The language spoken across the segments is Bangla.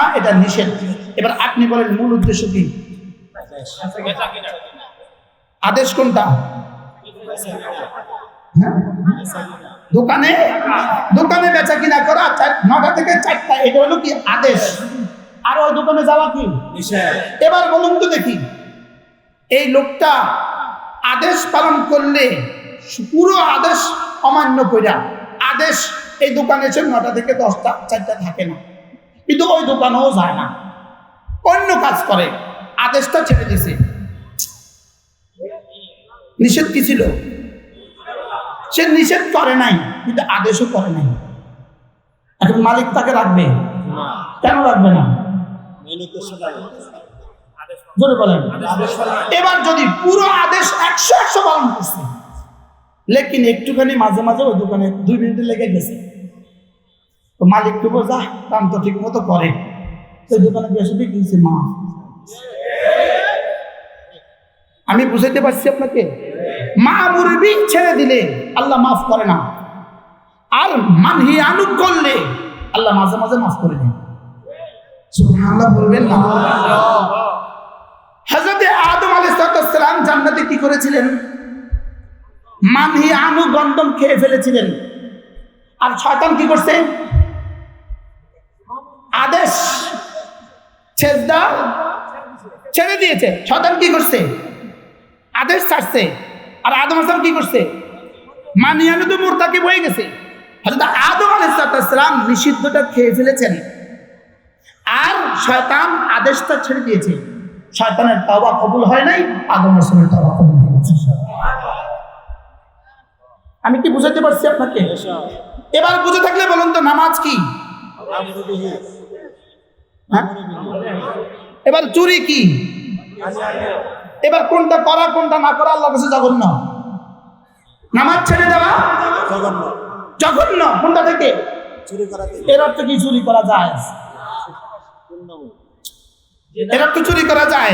না, এটা নিষেধ। এবার আপনি বলেন মূল উদ্দেশ্য কি? আদেশ কোনটা? দোকানে দোকানে বেচা কিনা করা 9টা থেকে 4টা, এটা হলো কি আদেশ। আর ওই দোকানে যাওয়া কি নিষেধ। এবার বলুন তো দেখি, এই লোকটা আদেশ পালন করলে পুরো আদেশ অমান্য কইরা আদেশ এই দোকানে এসে 9টা থেকে 10টা 4টা থাকে না, কিন্তু ওই দোকানেও যায় না, অন্য কাজ করে, আদেশটা ছেড়ে দিছে। নিষেধ কি ছিল? সে নিষেধ করে নাই, কিন্তু আদেশও করে নাই। এখন মালিক তাকে রাখবে? কেন রাখবে না? জোরে বলেন। এবার যদি পুরো আদেশ 100 পালন করছে, লেকিন একটুখানি মাঝে মাঝে ওই দোকানে 2 মিনিট লেগে গেছে, তো মালিক তো বোঝা কাম তো ঠিক মতো করে, সেই দোকানে গেছে দিয়েছে মা। আমি বুঝাইতে পারছি আপনাকে? মা মুরবি ছেড়ে দিলে আল্লাহ মাফ করে না, আর মানহি আনু করলে আল্লাহ মাঝে মাঝে মাফ করে দেন। সুবহানাল্লাহ বলবেন না? হযরত আদম আলাইহিস সালাম জান্নাতে কি করেছিলেন? মানহি আনু গন্ধম খেয়ে ফেলেছিলেন। আর শয়তান কি করছে? আদেশ সেজদা ছেড়ে দিয়েছে। শয়তান কি করছে? আদেশ ছাড়ছে। আর আদম আলাইহিস সালাম কি করছে? মানহি আনু তো মুরতাকিব হয়ে গেছে। হযরত আদম আলাইহিস সালাম নিষিদ্ধটা খেয়ে ফেলেছেন, আর শয়তান আদেশটা ছেড়ে দিয়েছে। শয়তানের তওবা কবুল হয় নাই, আদম আলাইহিস সালামের তওবা কবুল হয়েছে। আমি কি বুঝাতে পারছি আপনাকে? এবার বুঝে থাকলে বলুন তো নামাজ কি? হ্যাঁ? এবার চুরি কি? এবার কোনটা করা কোনটা না করা আল্লাহর কাছে জঘন্য। নামাজ ছেড়ে দেওয়া জঘন্য। কোনটা থেকে? এর অর্থ কি চুরি করা যায়? এর অর্থ চুরি করা যায়,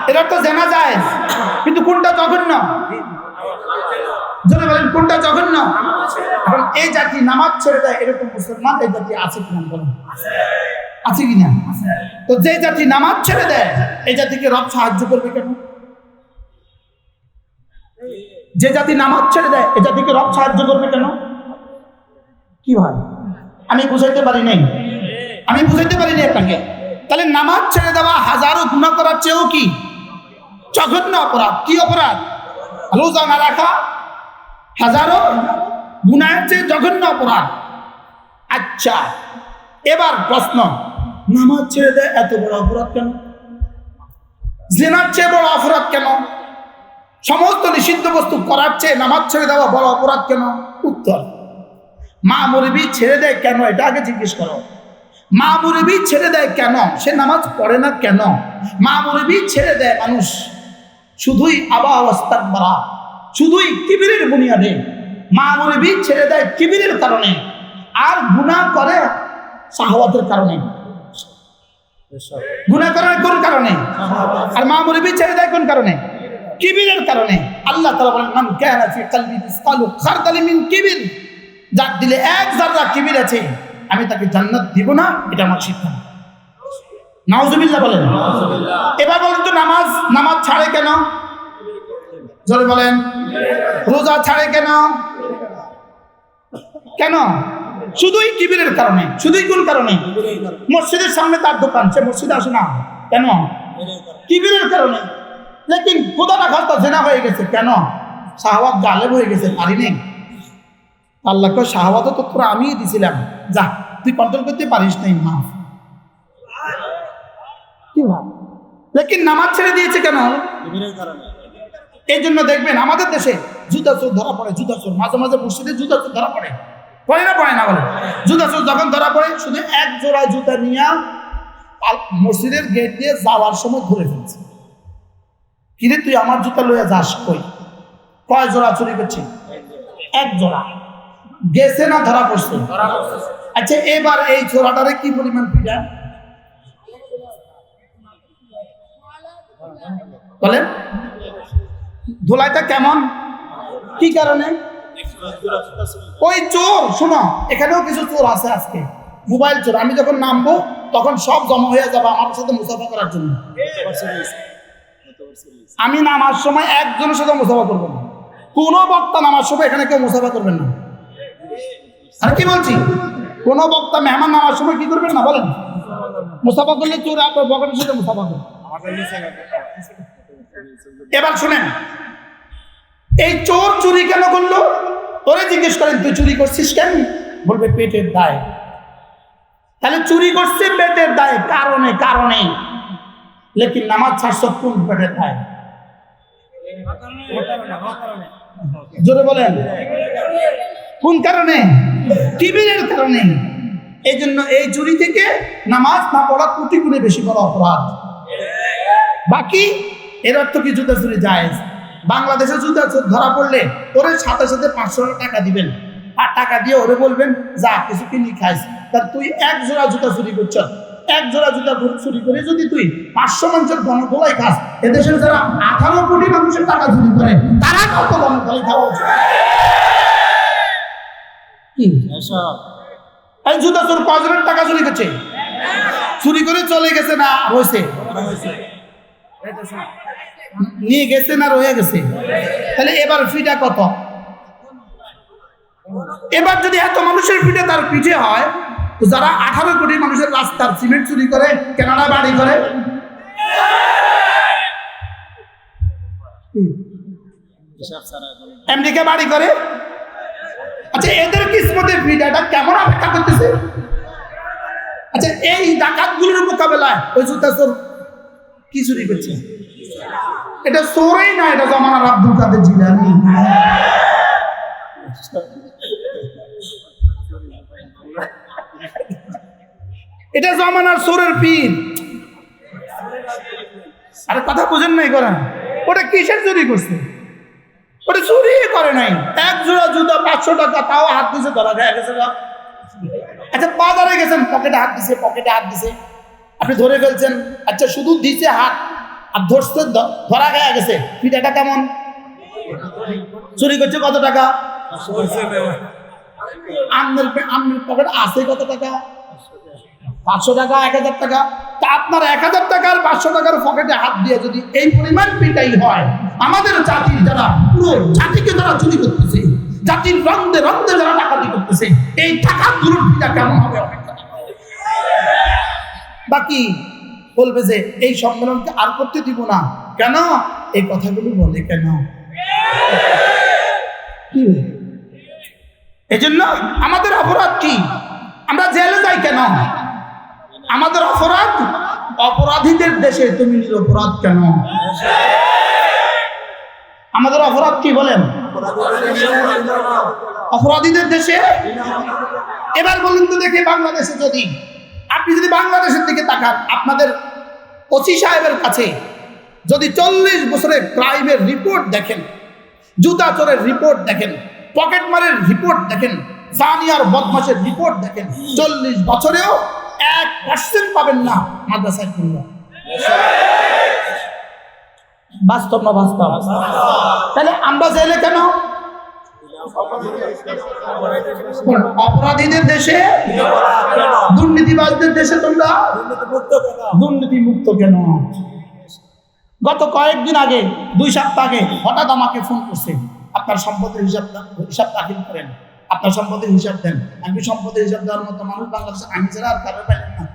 এর অর্থ জেনা যায়, কিন্তু কোনটা জঘন্য? জোরে বলেন কোনটা জঘন্য? এখন এই জাতি নামাজ ছেড়ে দেয়, এরকম মুসলমান এই জাতি আছে কিনা বলেন? আছে কিনা? তো যে জাতি নামাজ ছেড়ে দেয়, এই জাতিকে রব সাহায্য করবে কেন? যে জাতি নামাজ ছেড়ে দেয়, এই জাতিকে রব সাহায্য করবে কেন? কি হয়? আমি বুঝাইতে পারি নাই, আমি বুঝাইতে পারি নাই আপনাকে। তাহলে নামাজ ছেড়ে দেওয়া হাজারো গুনাহ করার চেয়েও কি জঘন্য অপরাধ। কি অপরাধ? রোজা না রাখা হাজারো গুনাহের চেয়ে জঘন্য অপরাধ। আচ্ছা, এবার প্রশ্ন, নামাজ ছেড়ে দেয় এত বড় অপরাধ কেন? জিনার চেয়ে বড় অপরাধ কেন? সমস্ত নিষিদ্ধ বস্তু করার চেয়ে নামাজ ছেড়ে দেওয়া বড় অপরাধ কেন? উত্তর, মা মুরবি ছেড়ে দেয় কেন, এটা আগে জিজ্ঞেস করো। মা মুরবি ছেড়ে দেয় কেন? সে নামাজ পড়ে না কেন? মা মুরবি ছেড়ে দেয় মানুষ শুধুই আবা অবস্থান বাড়া, শুধুই কিবিরের বুনিয়াদে। মা মুরবি ছেড়ে দেয় কিবিরের কারণে, আর গুনাহ করে শাহওয়াতের কারণে। গুনাহ করে কোন কারণে? আর মা মুরবি ছেড়ে দেয় কোন কারণে? কিবিরের কারণে। আল্লাহ তাআলা বলেন, মান কানা ফি কলবি মিসকালু খারদালিন মিন কিবির, যার দিলে 1 যারা কিবির আছে, আমি তাকে জান্নাত দিব না, এটা আমার শিক্ষা। নাউজুবিল্লাহ বলেন। এবার বলেন তো নামাজ ছাড়ে কেন? জোরে বলেন। রোজা ছাড়ে কেন? কেন? শুধুই কিবিরের কারণে। শুধুই কোন কারণে? মসজিদের সামনে তার দোকান, সে মসজিদে আসে না কেন? কিবিরের কারণে। লেকিন খোদা না খাস্তা জেনা হয়ে গেছে কেন? শাহওয়াত গালেব হয়ে গেছে, পারি নেই। আল্লাহকে শাহওয়াত তো তোরা আমিই দিছিলাম, যা তুই কন্ট্রোল করতে পারিস নাই, মাফ। কি ভাব? লেকিন নামাজ ছেড়ে দিয়েছে কেন? এই জন্য দেখবেন আমাদের দেশে জুতা চোর ধরা পড়ে, জুতা চোর মাঝে মাঝে মসজিদে জুতা চোর ধরা পড়ে, পড়ে না পড়ে না বলে? জুতা চোর যখন ধরা পড়ে, শুধু 1 জোড়া জুতা নিয়ে মসজিদের গেট দিয়ে যাওয়ার সময় ধরে ফেলছে। কিরে তুই আমার জুতা লইয়া যাস কই? কয় জোড়া চুরি করছে? 1 জোড়া। গেছে না ধরা পড়ছে? আচ্ছা, এবার এই চোরাটারে কি পরিমাণ পিটা বলেন? ধুলাইটা কেমন? কি কারণে? ওই চোর, শোনো, এখানেও কিছু চোর আছে আজকে, মোবাইল চোর। আমি যখন নামবো তখন সব জমা হয়ে যাবে আমার সাথে মুসাফা করার জন্য। আমি নামার সময় একজনের সাথে মুসাফা করবো না, কোনো বক্তা নামার সময় এখানে কেউ মুসাফা করবেন না। আর কি বলছি, কোনো বক্তা মেহমান নামার সময় কি করবেন না বলেন, মুসাফা করলে চোর আপনার বকেটের সাথে মুসাফা করবেন। এবার শুনেন, এই চোর চুরি কেন করলো? তোরে জিজ্ঞেস করেন তুই চুরি করছিস কেন, বলবে পেটের দায়। তাহলে চুরি করছে পেটের দায়, কারণে কারণে, লেকিন নামাজ ছাড়ছ কোন পেটের দায়? জোরে বলেন কোন কারণে? টিবির কারণে। এই জন্য এই চুরি থেকে নামাজ না পড়া কোটি গুণে বেশি বড় অপরাধ। বাকি এর অর্থ কি জুতা চুরি জায়েজ? বাংলাদেশে জুতা চোর ধরা পড়লে ওরে সাথে সাথে 500 টাকা দিবেন, আর টাকা দিয়ে ওরে বলবেন যা কিছু কিনি খাইস। তার তুই এক জোড়া জুতা চুরি করছ, এক জোড়া জুতা চুরি করে যদি তুই 500 মানুষের গণধোলাই খাস, এদেশের যারা 18 কোটি মানুষের টাকা চুরি করে তারা কত গণধোলাই খাওয়া উচিত? এই জুতা চোর কজনের টাকা চুরি করছে? চুরি করে চলে গেছে না হয়েছে? নিয়ে গেছে না রয়ে গেছে? তাহলে এবার ফিটা কত? এবার যদি এত মানুষের পিঠে তার পিঠে হয়, তো যারা 18 কোটি মানুষের রাস্তার সিমেন্ট চুরি করে, কানাডা বাড়ি করে, আমেরিকা বাড়ি করে, আচ্ছা এদের কিসমতে পিঠাটা কেমন অপেক্ষা করতেছে? আচ্ছা এই ডাকাতগুলোর মোকাবেলায় ওই জুতা চোর কি চুরি করছে? এটা চোরই না, এটা জমানার আব্দুল কাদের জিলানী। এটা জমানার চোরের পীর। আরে কথা বুঝেন নাই করেন, ওটা কিসের চুরি করছে? ওটা চুরি করে নাই, এক জোড়া জুতা 500 টাকা, তাও হাত দিছে ধরা যায় গেছে। আচ্ছা বাজারে গেছেন, পকেটে হাত দিছে, পকেটে হাত দিছে, আপনি ধরে ফেলছেন, আচ্ছা শুধু দিছে হাত আর ধরছে, ধরা গায়ে গেছে, পিঠাটা কেমন? চুরি করছে কত টাকা? আপনার পকেটে আছে কত টাকা? 500 টাকা, 1000 টাকা। তা আপনার 1000 টাকার 500 টাকার পকেটে হাত দিয়ে যদি এই পরিমাণ পিটাই হয়, আমাদের জাতির যারা পুরো জাতিকে যারা চুরি করতেছে, জাতির রন্ধে রন্ধে যারা ডাকাতি করতেছে, এই টাকাগুলোর পিটা কেমন হবে? বাকি বলবে যে এই সম্মেলনকে আর করতে দিব না কেন? এই কথাগুলো বলে কেন? এই জন্য আমাদের অপরাধ কি? আমরা জেলে যাই কেন? আমাদের অপরাধ, অপরাধীদের দেশে তুমি নিরপরাধ কেন? আমাদের অপরাধ কি বলেন? অপরাধীদের দেশে। এবার বলুন তো দেখে, বাংলাদেশে যদি আপনি যদি বাংলাদেশের দিকে তাকান, আপনাদের ওসি সাহেবের কাছে যদি 40 বছরের ক্রাইমের রিপোর্ট দেখেন, জুতা চোরের রিপোর্ট দেখেন, পকেট মারের রিপোর্ট দেখেন, জানিয়ার বদমাশের রিপোর্ট দেখেন, 40 বছরেও 1% পাবেন না মাদ্রাসায় পড়ল। বাস্তব না বাস্তব? তাহলে আমরা জেলে কেন? অপরাধীদের দেশে, দুর্নীতিবাজদের দেশে তোমরা দুর্নীতি মুক্ত কেন? গত কয়েকদিন আগে, 2 সপ্তাহ আগে হঠাৎ আমাকে ফোন করছে, আপনার সম্পদের হিসাব দাখিল করেন, আপনার সম্পদের হিসাব দেন। আমি সম্পদের হিসাব দেওয়ার মতো মানুষ বাংলাদেশে আমি ছাড়া আর কারো পাইলেন না।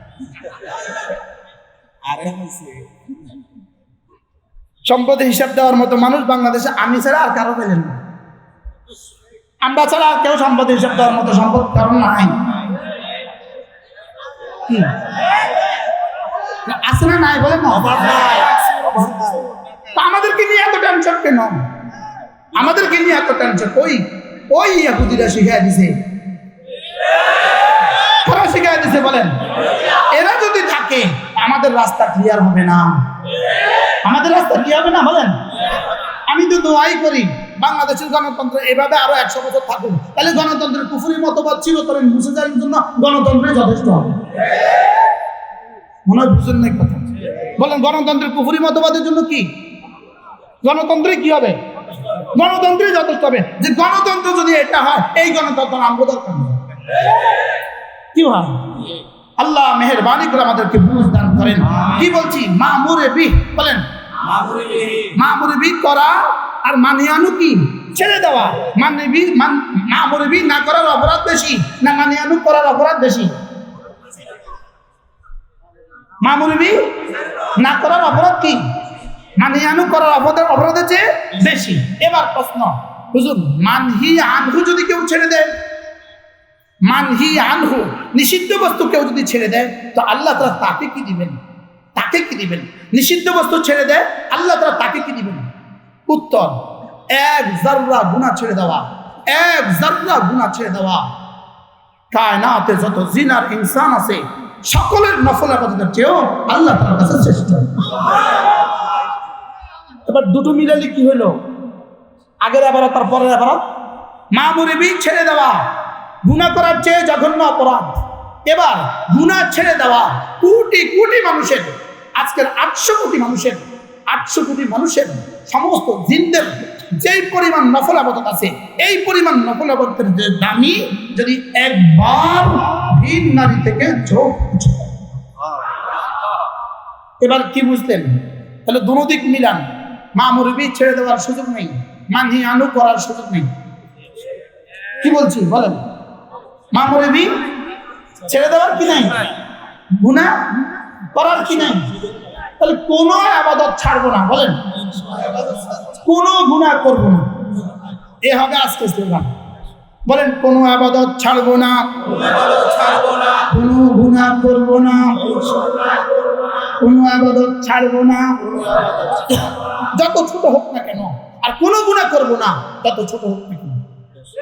সম্পদের হিসাব দেওয়ার মতো মানুষ বাংলাদেশে আমি ছাড়া আর কারো পেলেন না। আমরা ছাড়া আর কেউ সম্পদের হিসাব দেওয়ার মতো সম্পদ কারণ নাই। আছে না নাই বলেন? আমাদেরকে নিয়ে এত টেনশন কেন? আমাদেরকে নিয়ে এত টেনশন? ওই ইহুদিরা শিখাই দিছে। কারা শিখাই দিছে বলেন? এরা যদি থাকে আমাদের রাস্তা ক্লিয়ার হবে না। আমাদের রাস্তা ক্লিয়ার হবে না বলেন? আমি তো দোয়াই করি বাংলাদেশের গণতন্ত্র এভাবে আরো 100 বছর থাকুক, তাহলে গণতন্ত্রের কুফরি মতবাদ ছিল তবে মুছে যাওয়ার জন্য গণতন্ত্রে যথেষ্ট হবে। মনে হয় বুঝেন না কথা? বলেন গণতন্ত্রের কুফরি মতবাদের জন্য কি? গণতন্ত্রে কি হবে? গণতন্ত্রে যথেষ্ট হবে। যে গণতন্ত্র যদি এটা হয়, এই গণতন্ত্র আমগো দরকার নেই। কি হয়? আল্লাহ মেহেরবানি করে আমাদেরকে বুঝ দান করেন। কি বলছি? মামুরে বি বলেন, মামুরে বি করা আর মানিয়ানু কি ছেড়ে দেওয়া। মামুরে বি না করার অপরাধ বেশি না মানিয়ানু করার অপরাধ বেশি? মামুরে বি না করার অপরাধ কি মানিয়ানু করার অপরাধের চেয়ে বেশি। এবার প্রশ্ন, হুজুর মানহি আনহু যদি কেউ ছেড়ে দেয়, মানহি আনহু নিষিদ্ধ বস্তু কেউ যদি ছেড়ে দেয় তো আল্লাহ তাআলা তাকে কি দিবেন? তাকে কি দিবেন? নিষিদ্ধ বস্তু ছেড়ে দেয় আল্লাহ তাআলা তাকে কি দিবেন? উত্তর, এক যাররা গুনাহ ছেড়ে দেওয়া, এক যাররা গুনাহ ছেড়ে দেওয়া কায়নাতে যত জিনার ইনসান আছে সকলের নফল ইবাদতের চেয়েও আল্লাহ তাআলার কাছে শ্রেষ্ঠ। এবার দুটো মিলালে কি হলো? আগের আবার তার পরের আবার মামুরে বি ছেড়ে দেওয়া গুনাহ করার চেয়ে জঘন্য অপরাধ। এবার গুনাহ ছেড়ে দেওয়া কোটি কোটি মানুষের, আজকের 800 কোটি মানুষের, 800 কোটি মানুষের সমস্ত জিনদের যেই পরিমাণ নফল ইবাদত আছে, এই পরিমাণ নফল ইবাদতের যে দামি যদি একবার ভিন নারী থেকে চোখ মুছে। এবার কি বুঝলেন? তাহলে দুটো দিক মিলান, মামুরে বি ছেড়ে দেওয়ার সুযোগ নেই, মানহি আনহু করার সুযোগ নেই। কি বলছি বলেন? মামুরে বি ছেড়ে দেওয়ার কি নাই, গুনাহ করার কি নাই। তাহলে কোনো ইবাদত ছাড়বো না, বলেন কোনো গুনাহ করবো না। এ হবে আজকে স্লোগান। বলেন কোনো ইবাদত ছাড়বো না, কোনো গুনাহ করবো না, কোনো ইবাদত ছাড়বো না, যত ছোট হোক না কেন, আর কোনো গুনাহ করবো না যত ছোট হোক না কেন।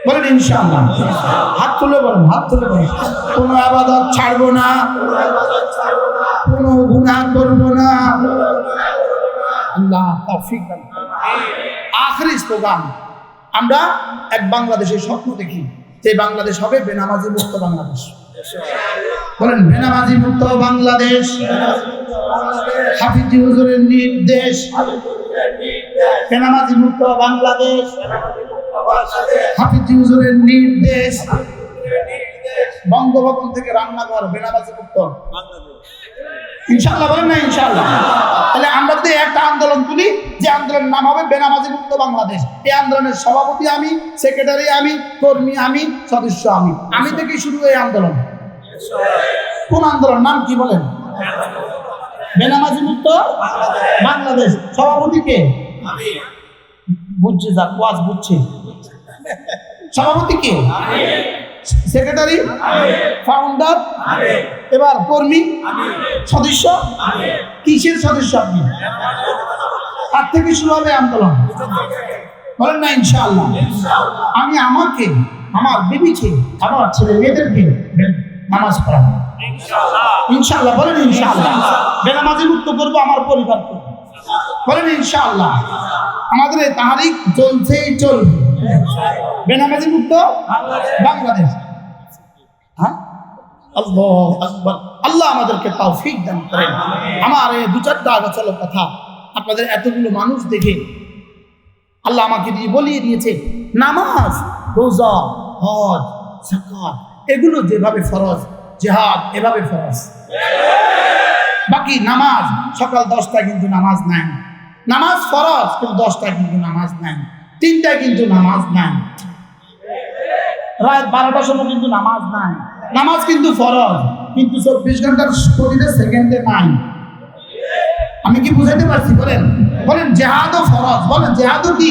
বলেন ইনশাআল্লাহ। হাত তুলে বলেন, হাত তুলে বলেন, কোনো ইবাদত ছাড়বো না, কোনো গুনাহ করবো না। আল্লাহ তৌফিক দান করুন। আখেরি স্লোগান, আমরা এক বাংলাদেশের স্বপ্ন দেখি যে বাংলাদেশ হবে বেনামাজি মুক্ত বাংলাদেশ। বলেন বেনামাজি মুক্ত বাংলাদেশ, হাফিজি হুজুরের নির্দেশ, বেনামাজি মুক্ত বাংলাদেশ, হাফিজি হুজুরের নির্দেশ। বঙ্গভবন থেকে রান্নাঘর বেনামাজি মুক্ত ইনশাআল্লাহ। বলেন না ইনশাআল্লাহ। তাহলে আমরা যদি একটা আন্দোলন তুলি, যে আন্দোলনের নাম হবে বেনামাজি মুক্ত বাংলাদেশ, এই আন্দোলনের সভাপতি আমি, সেক্রেটারি আমি, কর্মী আমি, সদস্য আমি, আমি থেকেই শুরু এই আন্দোলন। কোন আন্দোলন? নাম কি বলেন? বেনামাজি মুক্ত বাংলাদেশ। সভাপতি কে? বুঝছে, যাক ওয়াজ বুঝছে। সভাপতি কে? সেক্রেটারি, ফাউন্ডার, এবার কর্মী, সদস্য। কিসের সদস্য আপনি? তার থেকে শুরু হবে আন্দোলন। বলেন না ইনশাআল্লাহ। আমি আমাকে, আমার বিবিকে, আমার ছেলে মেয়েদেরকে নামাজ পড়াবো ইনশাআল্লাহ। বলেন ইনশাআল্লাহ। বেনামাজি মুক্ত করবো আমার পরিবারকে। বলেন ইনশাআল্লাহ। আমাদের এই তাহরিক চলছেই চলবে, বেনামাজি মুক্ত বাংলাদেশ। হ্যাঁ, আল্লাহু আকবার। আল্লাহ আমাদেরকে তৌফিক দান করেন। আমার এই দু চারটা আগোছালো কথা আপনাদের এতগুলো মানুষ দেখে আল্লাহ আমাকে দিয়ে বলিয়ে দিয়েছে, নামাজ, রোজা, হজ, যাকাত এগুলো যেভাবে ফরজ, জিহাদ এভাবে ফরজ। বাকি নামাজ সকাল 10টায় কিন্তু নামাজ নাই, নামাজ ফরজ কিন্তু 10টায় কিন্তু নামাজ নাই, 3টায় কিন্তু নামাজ নাই, রাত 12টার সময় কিন্তু নামাজ নাই। নামাজ কিন্তু ফরজ, কিন্তু 24 ঘন্টার প্রতিটা সেকেন্ডে নাই। আমি কি বুঝাতে পারছি? বলেন বলেন জিহাদও ফরজ। বলেন জিহাদও কি?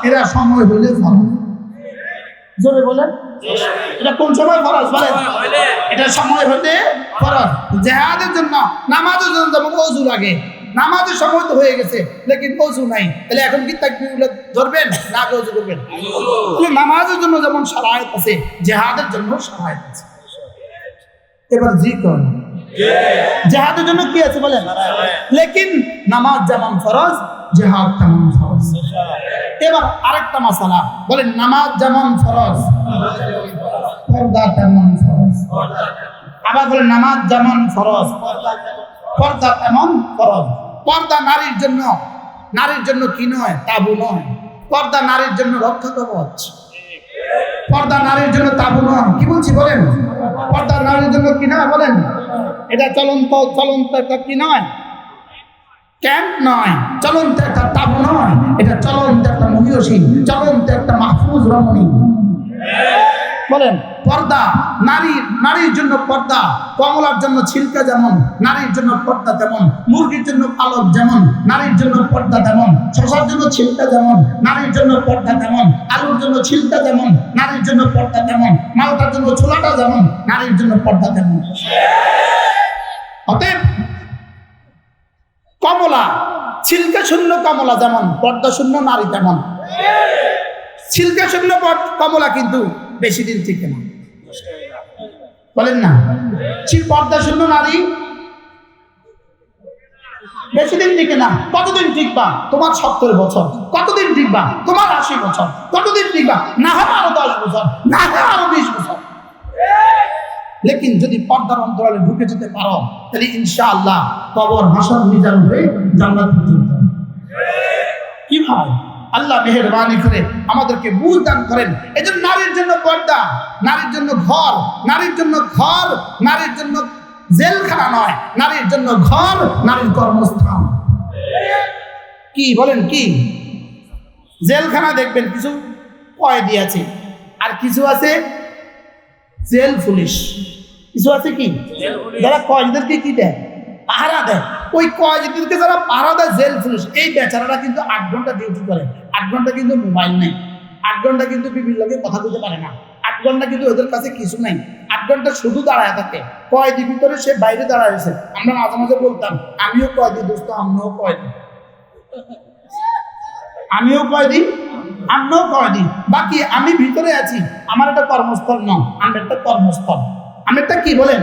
এরা সময় হলে ফরজ। জোরে বলেন, এটা কোন সময় ফরজ? বলেন এটা সময় হতে ফরজ। জিহাদের জন্য, নামাজের জন্য যেমন ওযু লাগে, নামাজের সময় তো হয়ে গেছে লেকিন ওযু নাই, তাহলে এখন কি তাকবীর ধরবেন না আগে ওযু করবেন? তাহলে নামাজের জন্য যেমন শারায়েত আছে, জিহাদের জন্য শারায়েত আছে। এবার জি কোন জিহাদের জন্য কি আছে বলেন? লেকিন নামাজ যেমন ফরজ, জিহাদ তেমন ফরজ। এবার আরেকটা মাসালা, বলেন নামাজ যেমন ফরজ, পর্দা তেমন ফরজ। আবার বলেন নামাজ যেমন ফরজ, পর্দা তেমন ফরজ। পর্দা নারীর জন্য, নারীর জন্য কি নয়? তাবু নয়। পর্দা নারীর জন্য রক্ষা কবচ। পর্দা নারীর জন্য তাবু নয়। কি বলছি বলেন? পর্দা নারীর জন্য কি নয় বলেন? এটা চলন্ত একটা কি নয়, ক্যাম্প নয়, চলন্ত একটা তাবু নয়, এটা চলন্ত একটা মহিষী, চলন্ত একটা মাহফুজ রমণী। বলেন পর্দা নারীর জন্য পর্দা, কমলার জন্য ছিলকা যেমন নারীর জন্য পর্দা তেমন, মুরগির জন্য পালক যেমন নারীর জন্য পর্দা তেমন, শশার জন্য ছিলকা যেমন নারীর জন্য পর্দা তেমন, আলুর জন্য ছিলকা যেমন নারীর জন্য পর্দা তেমন, মালটার জন্য ছোলাটা যেমন নারীর জন্য পর্দা তেমন। অতএব কমলা, ছিলকা শূন্য কমলা যেমন, পর্দা শূন্য নারী তেমন। ছিলকা শূন্য কমলা কিন্তু বেশি দিন টিকে না, বলেন না? পর্দা শূন্য নারী বেশি দিন টিকে না। কতদিন টিকবা? তোমার 70 বছর। কতদিন টিকবা? তোমার 80 বছর। কতদিন টিকবা? না হয় আরো 10 বছর, না হয় আরো 20 বছর। লেকিন যদি পর্দার অন্তরালে ঢুকে যেতে পারো তাহলে ইনশাআল্লাহ কবর, হাসর, মিজান হয়ে জান্নাত পর্যন্ত। কি ভাই, আল্লাহ মেহেরবানি করে আমাদেরকে বুঝ দান করেন। এজন্য নারীর জন্য পর্দা, নারীর জন্য ঘর, নারীর জন্য ঘর, নারীর জন্য জেলখানা নয়, নারীর জন্য ঘর, নারীর কর্মস্থান। কি বলেন? কি জেলখানা দেখবেন কিছু কয়েদি আছে, আর কিছু আছে জেল পুলিশ, কিছু আছে কি যারা কয়েদিদেরকে কি দেয়, পাহারা দেয়। ওই কয়েদিদেরকে যারা পাহারা দেয় জেল পুলিশ, এই বেচারারা কিন্তু 8 ঘন্টা ডিউটি করে। 8 ঘন্টা কিন্তু মোবাইল নেই, 8 ঘন্টা কিন্তু বিভিন্ন লোকের কথা বলতে পারে না, 8 ঘন্টা কিন্তু ওদের কাছে কিছু নেই। 8 ঘন্টা শুধু দাঁড়ায় থাকে। কয়েদি ভিতরে সে বাইরে দাঁড়ায় আছে। আমরা মাঝে মাঝে বলতাম আমিও কয়েদি দোস্ত, আমিও কয়েদি, আমিও কয়েদি, আমিও কয়েদি। বাকি আমি ভিতরে আছি, আমার একটা কর্মস্থল নয়, আমার একটা কর্মস্থল। আমি একটা কি বলেন?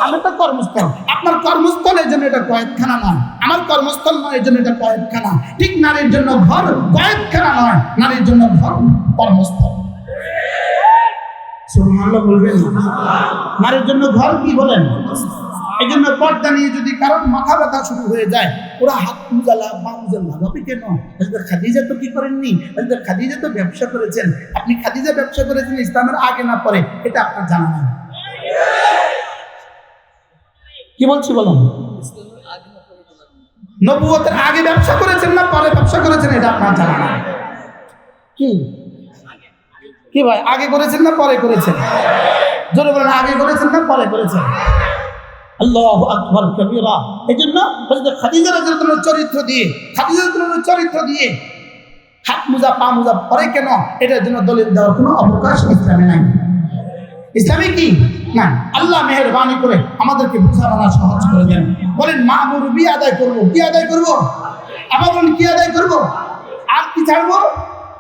আমি একটা কর্মস্থল। আপনার কর্মস্থল এর জন্য এটা কয়েদখানা নয়, আমার কর্মস্থল নয় এর জন্য এটা কয়েদখানা। ঠিক নারীর জন্য ঘর কয়েদখানা নয়, নারীর জন্য ঘর কর্মস্থল। সুবহানাল্লাহ বলবেন? নারীর জন্য ঘর কি বলেন? এই জন্য পর্দা নিয়ে যদি কারোর মাথা ব্যথা শুরু হয়ে যায়, ওরা হাত মুজালা পা মুজালা ভাবে কেন? খাদিজা তো কি করেননি? খাদিজা তো ব্যবসা করেছেন। আপনি খাদিজা ব্যবসা করেছেন ইসলামের আগে না পরে, এটা আপনার জানা নেই। কি বলছি বলুন? নবুয়তের আগে ব্যবসা করেছেন না পরে ব্যবসা করেছেন, এটা আপনার জানা নেই। কি কি ভাই, আগে করেছেন না পরে করেছেন? জোরে বলেন, আগে করেছেন না পরে করেছেন? আল্লাহু আকবার কবীরা। এজন্য হযরত খাদিজা রাদিয়াল্লাহু আনহার চরিত্র দিয়ে, খাদিজা রাদিয়াল্লাহু আনহার চরিত্র দিয়ে হাত মুজা পা মুজা পরে কেন, এটার জন্য দলিল দেওয়ার কোনো অবকাশ ইসলামে নাই। ইসলামে কি না? আল্লাহ মেহেরবানি করে আমাদেরকে বুঝানো সহজ করে দেন। বলেন মা'মুর বি আদায় করব, কি আদায় করব? আবার বলেন কি আদায় করব? আর কি ছাড়বো?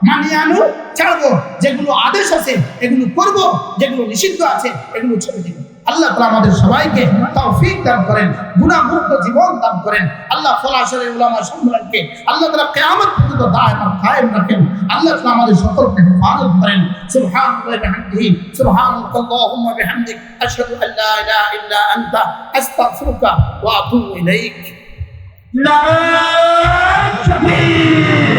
মানিয়ে আনো ছাড়বো। যেগুলো আদেশ আছে এগুলো করব, যেগুলো নিষিদ্ধ আছে এগুলো ছেড়ে দিব। আল্লাহ তাআলা আমাদের সবাইকে তৌফিক দান করেন, গুনাহমুক্ত জীবন দান করেন। আল্লাহ ফলাশরে উলামা সম্মেলনকে আল্লাহ তাআলা কিয়ামত পর্যন্ত দায়মান কায়েম রাখেন। আল্লাহ তাআলা আমাদের সকলকে হেফাজত করেন। সুবহানাল্লাহি ওয়া বিহামদিহি, সুবহানাল্লাহুম্মা বিহামদিক, আশহাদু আল লা ইলাহা ইল্লা আনতা, আস্তাগফিরুকা ওয়া আতুবু ইলাইক। নারায়ে তাকবীর।